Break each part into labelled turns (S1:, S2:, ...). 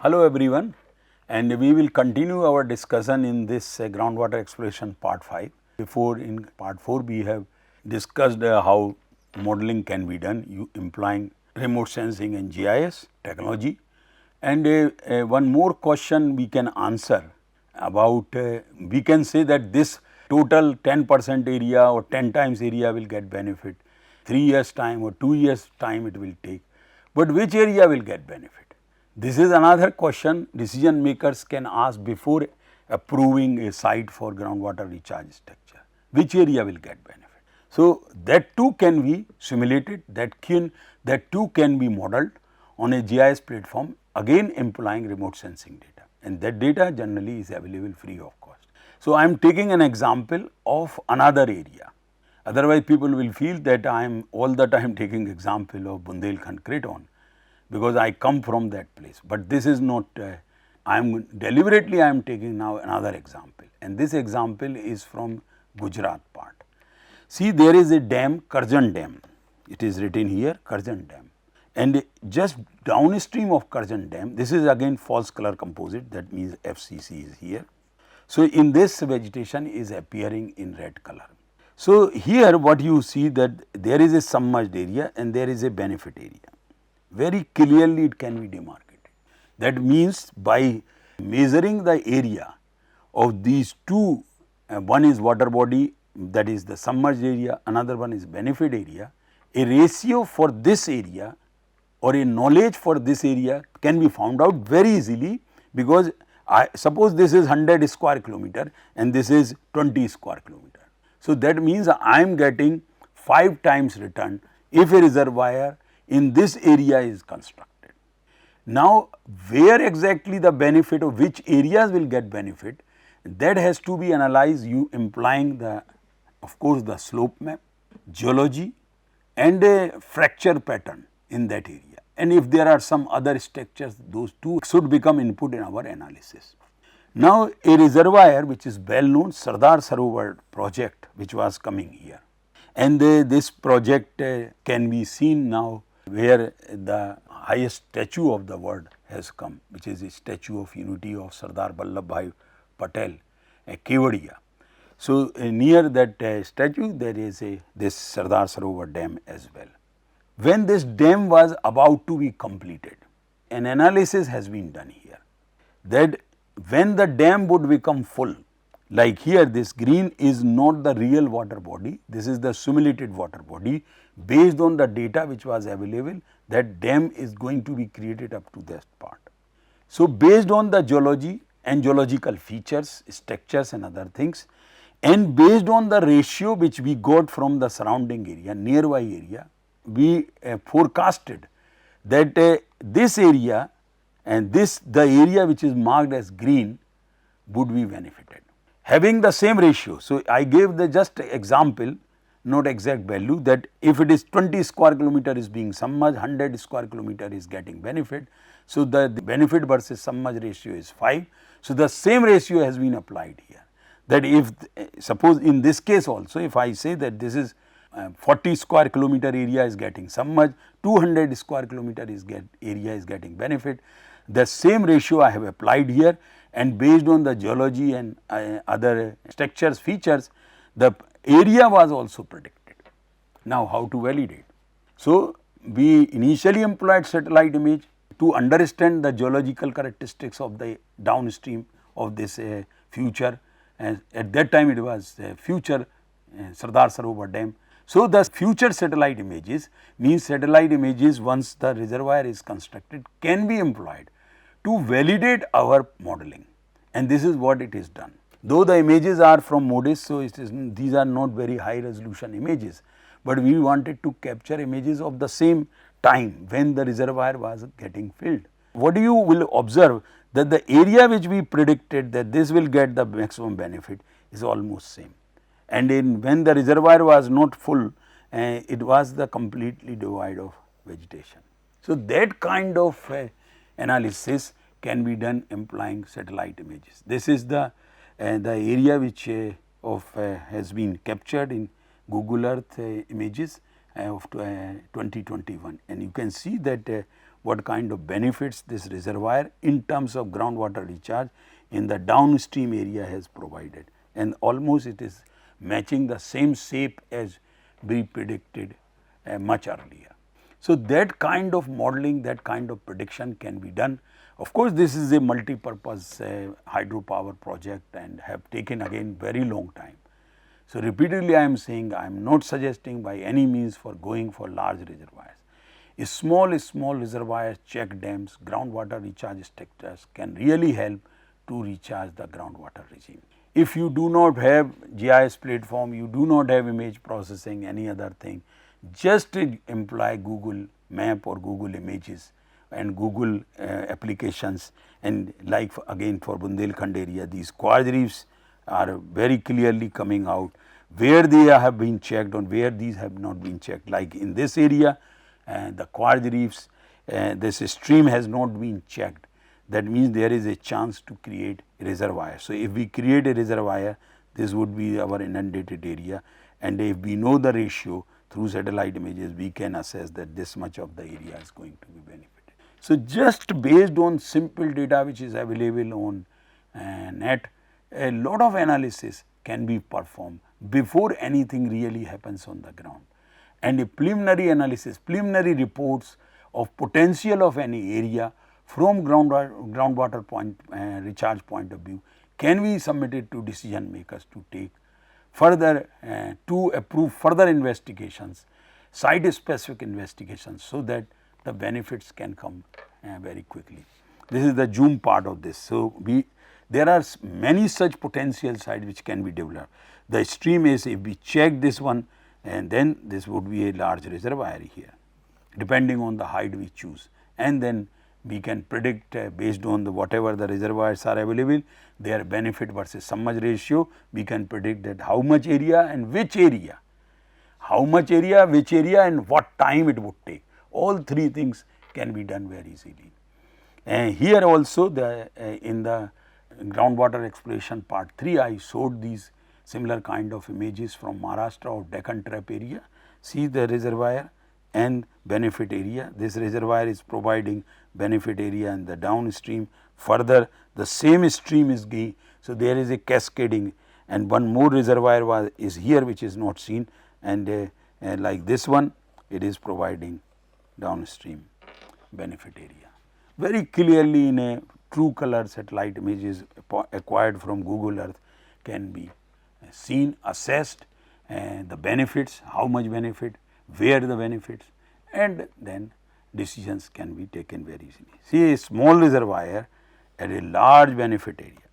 S1: Hello everyone, and we will continue our discussion in this groundwater exploration part 5. Before in part 4 we have discussed how modeling can be done employing remote sensing and GIS technology, and one more question we can answer about we can say that this total 10% area or 10 times area will get benefit, 3 years time or 2 years time it will take, but which area will get benefit? This is another question decision makers can ask before approving a site for groundwater recharge structure. Which area will get benefit? So, that too can be simulated, that too can be modeled on a GIS platform, again employing remote sensing data, and that data generally is available free of cost. So, I am taking an example of another area. Otherwise, people will feel that I am all the time taking example of Bundelkhand Craton, because I come from that place, but this is not, I am taking now another example, and this example is from Gujarat part. See, there is a dam, Karjan dam, it is written here Karjan dam, and just downstream of Karjan dam, this is again false color composite, that means FCC is here. So, in this vegetation is appearing in red color. So, here what you see that there is a submerged area and there is a benefit area. Very clearly it can be demarcated. That means by measuring the area of these two, one is water body, that is the submerged area, another one is benefit area, a ratio for this area or a knowledge for this area can be found out very easily, because I suppose this is 100 square kilometer and this is 20 square kilometer. So, that means I am getting 5 times return if a reservoir in this area is constructed. Now, where exactly the benefit of which areas will get benefit, that has to be analyzed, you implying the, of course, the slope map, geology and a fracture pattern in that area, and if there are some other structures, those two should become input in our analysis. Now, a reservoir which is well known, Sardar Sarovar project which was coming here, and this project can be seen now where the highest statue of the world has come, which is a statue of unity of Sardar Vallabhbhai Patel, Kevadia. So, near that statue there is this Sardar Sarovar dam as well. When this dam was about to be completed, an analysis has been done here, that when the dam would become full, like here this green is not the real water body, this is the simulated water body. Based on the data which was available, that dam is going to be created up to that part. So, based on the geology and geological features, structures and other things, and based on the ratio which we got from the surrounding area, nearby area, we forecasted that this area and the area which is marked as green would be benefited, having the same ratio. So, I gave the just example, not exact value, that if it is 20 square kilometer is being submerged, 100 square kilometer is getting benefit. So, the benefit versus submerged ratio is 5. So, the same ratio has been applied here, that if suppose in this case also, if I say that this is 40 square kilometer area is getting submerged, 200 square kilometer area is getting benefit, the same ratio I have applied here, and based on the geology and other structures features, the area was also predicted. Now, how to validate? So, we initially employed satellite image to understand the geological characteristics of the downstream of this future, and at that time it was future Sardar Sarovar dam. So, the future satellite images means satellite images once the reservoir is constructed can be employed to validate our modeling, and this is what it is done. Though the images are from MODIS, so these are not very high resolution images, but we wanted to capture images of the same time when the reservoir was getting filled. What you will observe that the area which we predicted that this will get the maximum benefit is almost same, and when the reservoir was not full, it was the completely devoid of vegetation. So, that kind of analysis can be done employing satellite images. This is the area which has been captured in Google Earth images of 2021, and you can see that what kind of benefits this reservoir in terms of groundwater recharge in the downstream area has provided, and almost it is matching the same shape as we predicted much earlier. So, that kind of modeling, that kind of prediction can be done. Of course, this is a multi-purpose hydropower project and have taken again very long time. So, repeatedly I am saying I am not suggesting by any means for going for large reservoirs. Small reservoirs, check dams, groundwater recharge structures can really help to recharge the groundwater regime. If you do not have GIS platform, you do not have image processing, any other thing, just employ Google Map or Google Images and Google applications, and like again for Bundelkhand area, these quartz reefs are very clearly coming out where they have been checked and where these have not been checked. Like in this area, the quartz reefs, this stream has not been checked. That means there is a chance to create a reservoir. So, if we create a reservoir, this would be our inundated area, and if we know the ratio through satellite images, we can assess that this much of the area is going to be benefited. So, just based on simple data which is available on net, a lot of analysis can be performed before anything really happens on the ground, and a preliminary analysis, preliminary reports of potential of any area from groundwater point recharge point of view can be submitted to decision makers to take further to approve further investigations, site specific investigations, so that the benefits can come very quickly. This is the zoom part of this. So, there are many such potential sites which can be developed. The stream is, if we check this one, and then this would be a large reservoir here depending on the height we choose, and then we can predict based on the whatever the reservoirs are available, their benefit versus submerged ratio, we can predict that how much area and which area, how much area, which area and what time it would take. All three things can be done very easily. And here also the in the groundwater exploration part 3, I showed these similar kind of images from Maharashtra of Deccan Trap area. See the reservoir and benefit area. This reservoir is providing benefit area in the downstream. Further, the same stream is going. So, there is a cascading, and one more reservoir is here which is not seen, and like this one, it is providing downstream benefit area. Very clearly in a true color satellite images acquired from Google Earth can be seen, assessed, and the benefits, how much benefit, where the benefits, and then decisions can be taken very easily. See a small reservoir at a large benefit area,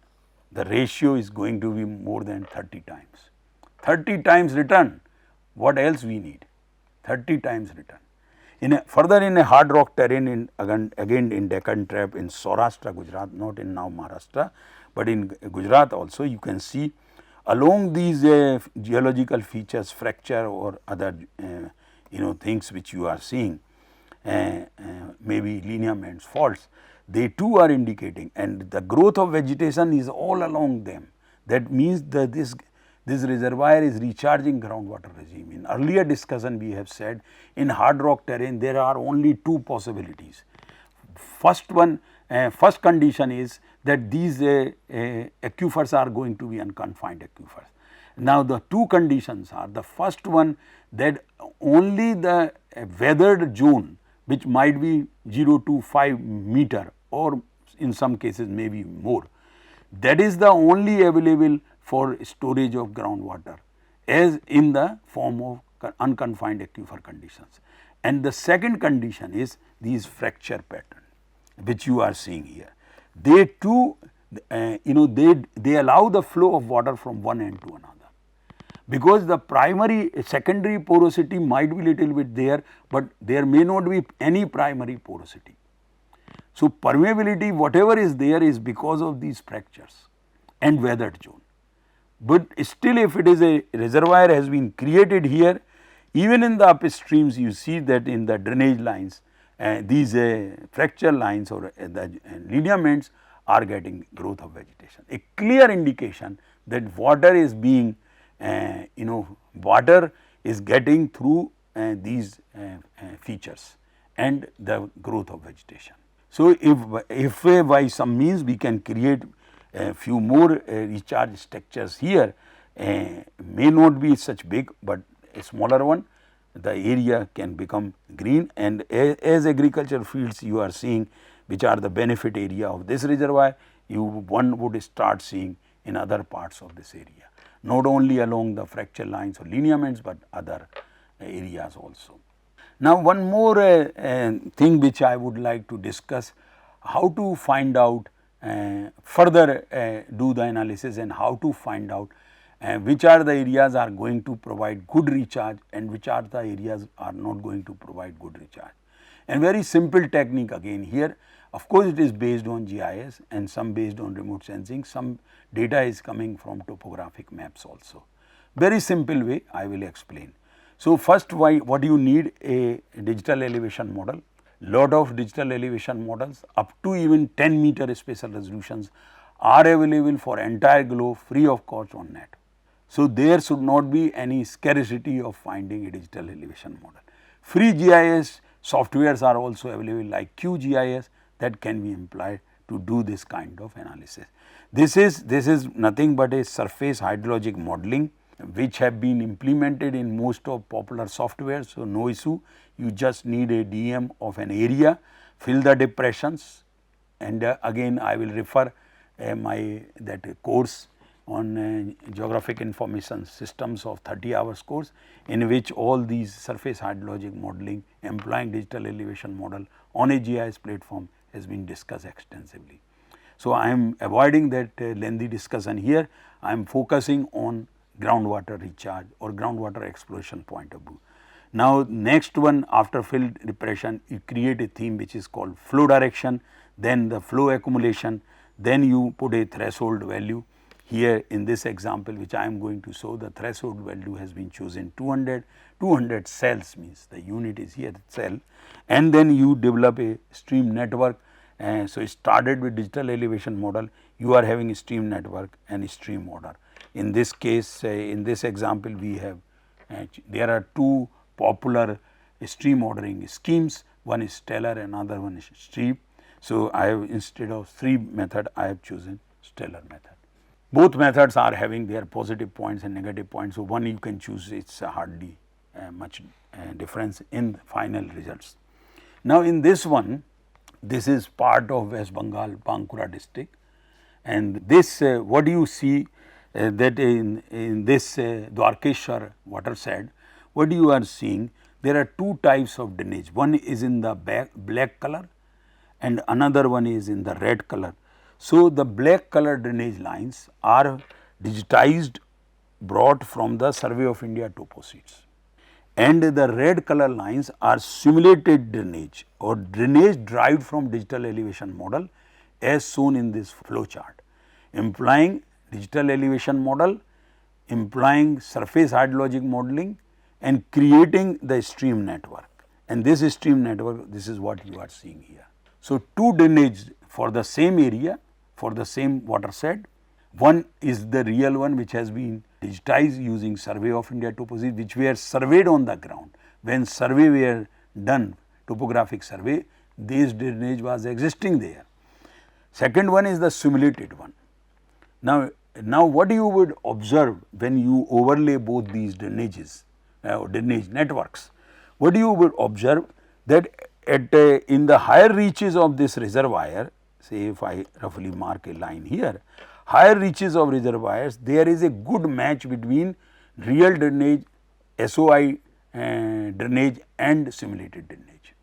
S1: the ratio is going to be more than 30 times. 30 times return, what else we need? 30 times return. Further in a hard rock terrain in again in Deccan Trap in Saurashtra, Gujarat, not in now Maharashtra, but in Gujarat also you can see along these geological features, fracture or other things which you are seeing, maybe lineaments, faults, they too are indicating, and the growth of vegetation is all along them. That means that this reservoir is recharging groundwater regime. In earlier discussion we have said in hard rock terrain there are only two possibilities. First condition is that these aquifers are going to be unconfined aquifers. Now, the two conditions are, the first one that only the weathered zone which might be 0 to 5 meter or in some cases maybe more, that is the only available for storage of groundwater as in the form of unconfined aquifer conditions. And the second condition is these fracture pattern which you are seeing here. They too they allow the flow of water from one end to another, because the secondary porosity might be little bit there, but there may not be any primary porosity. So, permeability whatever is there is because of these fractures and weathered zone. But still if it is a reservoir has been created here, even in the upstreams you see that in the drainage lines these fracture lines or the lineaments are getting growth of vegetation. A clear indication that water is being water is getting through these features and the growth of vegetation. So, if by some means we can create a few more recharge structures here, may not be such big, but a smaller one, the area can become green, and as agricultural fields you are seeing which are the benefit area of this reservoir, one would start seeing in other parts of this area, not only along the fracture lines or lineaments, but other areas also. Now, one more thing which I would like to discuss, how to find out further do the analysis and how to find out which are the areas are going to provide good recharge and which are the areas are not going to provide good recharge. And very simple technique again here, of course, it is based on GIS and some based on remote sensing, some data is coming from topographic maps also. Very simple way I will explain. So, first what you need a digital elevation model, lot of digital elevation models up to even 10 meter spatial resolutions are available for entire globe free of cost on net. So, there should not be any scarcity of finding a digital elevation model. Free GIS softwares are also available like QGIS that can be employed to do this kind of analysis. This is nothing but a surface hydrologic modeling which have been implemented in most of popular software. So, no issue, you just need a DM of an area, fill the depressions, and again I will refer that course on geographic information systems of 30 hours course, in which all these surface hydrologic modeling employing digital elevation model on a GIS platform has been discussed extensively. So, I am avoiding that lengthy discussion here, I am focusing on groundwater recharge or groundwater exploration point of view. Now, next one, after fill depression you create a theme which is called flow direction, then the flow accumulation, then you put a threshold value. Here in this example which I am going to show, the threshold value has been chosen 200 cells, means the unit is here cell, and then you develop a stream network. So, it started with digital elevation model, you are having a stream network and a stream order. In this case, in this example we have there are two popular stream ordering schemes, one is stellar, another one is stream. So, I have instead of stream method I have chosen stellar method. Both methods are having their positive points and negative points. So, one you can choose, it is hardly much difference in final results. Now, in this one, this is part of West Bengal Bankura district, and this what you see that in this Dwarkeshwar watershed, what you are seeing, there are two types of drainage, one is in the black color and another one is in the red color. So, the black color drainage lines are digitized brought from the Survey of India topo sheets, and the red color lines are simulated drainage or drainage derived from digital elevation model as shown in this flow chart, implying digital elevation model, implying surface hydrologic modeling and creating the stream network, and this stream network, this is what you are seeing here. So, two drainage for the same area, for the same watershed, one is the real one which has been digitized using Survey of India topography, which were surveyed on the ground. When survey were done, topographic survey, this drainage was existing there. Second one is the simulated one. Now what you would observe when you overlay both these drainages, drainage networks, what you would observe that in the higher reaches of this reservoir, say if I roughly mark a line here, higher reaches of reservoirs, there is a good match between real drainage, SOI drainage and simulated drainage.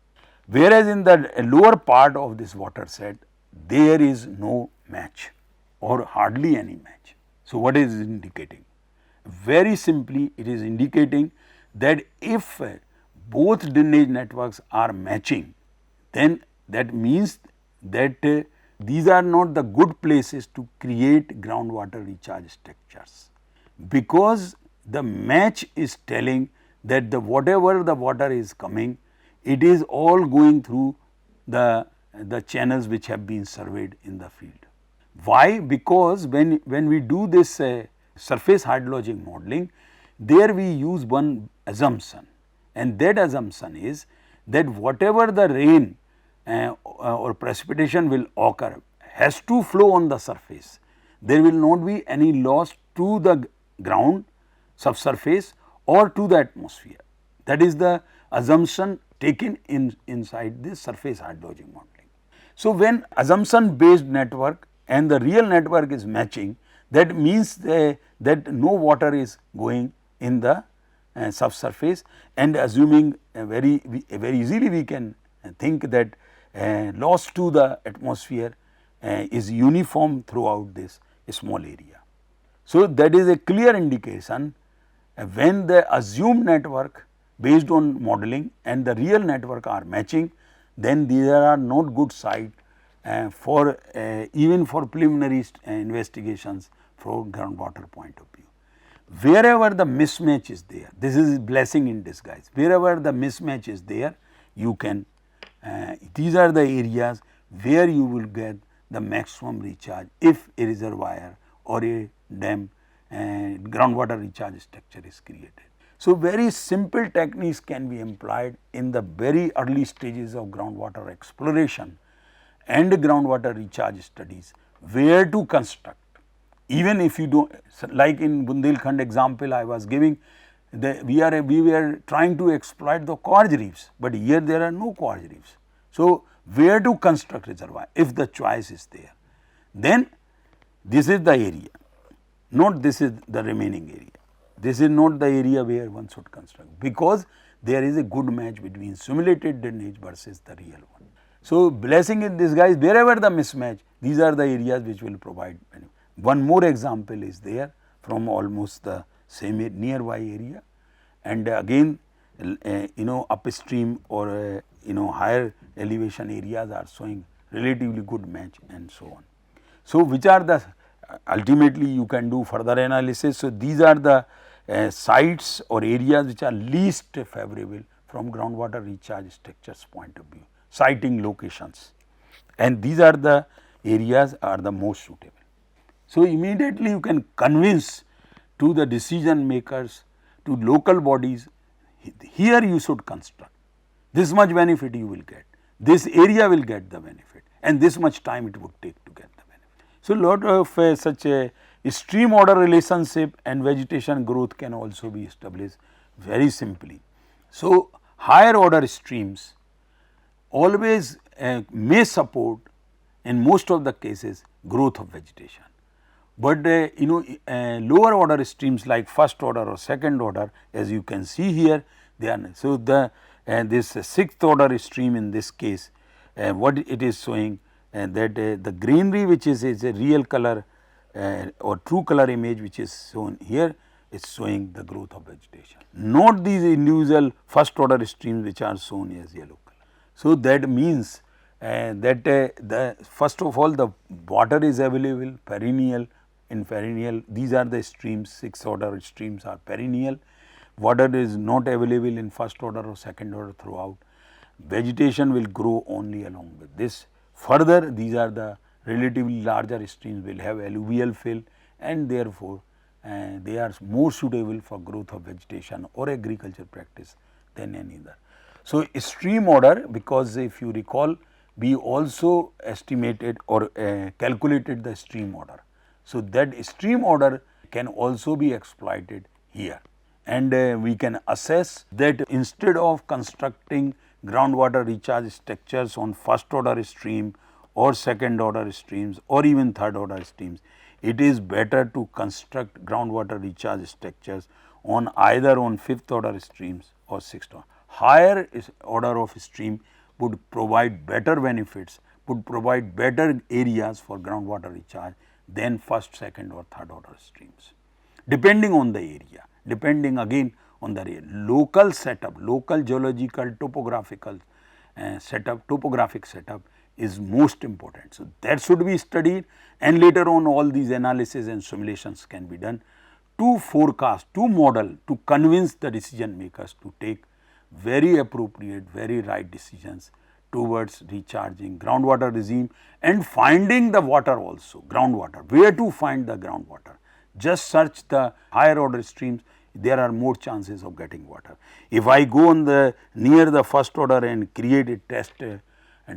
S1: Whereas in the lower part of this watershed, there is no match or hardly any match. So, what is it indicating? Very simply, it is indicating that if both drainage networks are matching, then that means that these are not the good places to create groundwater recharge structures, because the match is telling that whatever the water is coming, it is all going through the channels which have been surveyed in the field. Why? Because when we do this surface hydrologic modeling, there we use one assumption, and that assumption is that whatever the rain or precipitation will occur has to flow on the surface. There will not be any loss to the ground subsurface or to the atmosphere. That is the assumption taken inside this surface hydrologic modeling. So, when assumption based network and the real network is matching, that means that no water is going in the subsurface, and assuming very easily we can think that loss to the atmosphere is uniform throughout this small area. So, that is a clear indication when the assumed network based on modeling and the real network are matching, then there are not good site for even for preliminary investigations from groundwater point of view. Wherever the mismatch is there, this is blessing in disguise. Wherever the mismatch is there, you can these are the areas where you will get the maximum recharge if a reservoir or a dam groundwater recharge structure is created. So, very simple techniques can be employed in the very early stages of groundwater exploration and groundwater recharge studies, where to construct. Even if you do, like in Bundelkhand example I was giving, we were trying to exploit the quartz reefs, but here there are no quartz reefs. So, where to construct reservoir if the choice is there, then this is the area, not this is the remaining area. This is not the area where one should construct, because there is a good match between simulated drainage versus the real one. So, blessing in disguise, wherever the mismatch, these are the areas which will provide benefit. One more example is there from almost the same nearby area, and again upstream or higher elevation areas are showing relatively good match and so on. So, which are the ultimately you can do further analysis. So, these are the sites or areas which are least favorable from groundwater recharge structures point of view, siting locations, and these are the areas are the most suitable. So, immediately you can convince to the decision makers, to local bodies, here you should construct, this much benefit you will get, this area will get the benefit, and this much time it would take to get the benefit. So, lot of such a stream order relationship and vegetation growth can also be established very simply. So, higher order streams always may support in most of the cases growth of vegetation, but lower order streams like first order or second order, as you can see here, they are. So, this sixth order stream in this case, what it is showing that the greenery which is a real color or true color image which is shown here is showing the growth of vegetation, not these individual first order streams which are shown as yellow color. So, that means that the first of all the water is available perennial, in perennial these are the streams, sixth order streams are perennial, water is not available in first order or second order throughout, vegetation will grow only along with this. Further, these are the relatively larger streams will have alluvial fill, and therefore, they are more suitable for growth of vegetation or agriculture practice than any other. So, stream order, because if you recall we also estimated or calculated the stream order. So, that stream order can also be exploited here, and we can assess that instead of constructing groundwater recharge structures on first order stream or second order streams or even third order streams, it is better to construct groundwater recharge structures on either on fifth order streams or sixth order. Higher order of stream would provide better benefits, would provide better areas for groundwater recharge than first, second or third order streams, depending on the area, depending again on the area. Local setup, local geological topographical topographic setup is most important. So, that should be studied, and later on all these analysis and simulations can be done to forecast, to model, to convince the decision makers to take very appropriate, very right decisions towards recharging groundwater regime and finding the water also, groundwater, where to find the groundwater. Just search the higher order streams, there are more chances of getting water. If I go on the near the first order and create a test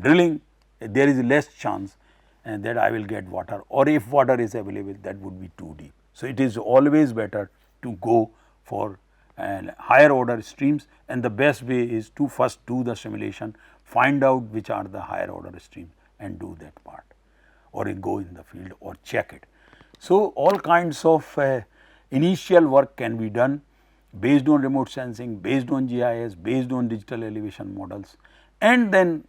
S1: drilling, there is less chance that I will get water, or if water is available, that would be too deep. So, it is always better to go for higher order streams, and the best way is to first do the simulation, find out which are the higher order streams and do that part, or go in the field or check it. So, all kinds of initial work can be done based on remote sensing, based on GIS, based on digital elevation models, and then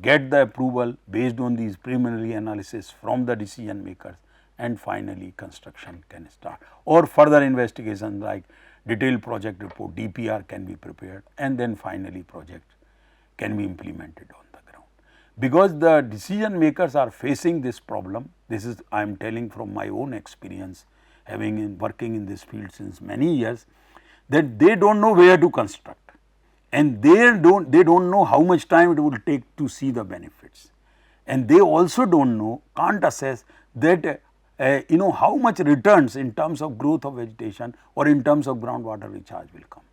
S1: get the approval based on these preliminary analysis from the decision makers, and finally construction can start, or further investigation like detailed project report, DPR can be prepared, and then finally project can be implemented on the ground. Because the decision makers are facing this problem, this is I am telling from my own experience, having working in this field since many years, that they do not know where to construct, and they do not know how much time it will take to see the benefits, and they also do not know, can't assess that how much returns in terms of growth of vegetation or in terms of groundwater recharge will come.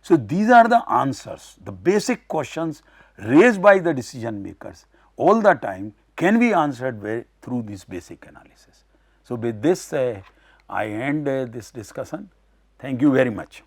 S1: So, these are the answers, the basic questions raised by the decision makers all the time can be answered through this basic analysis. So, with this I end this discussion. Thank you very much.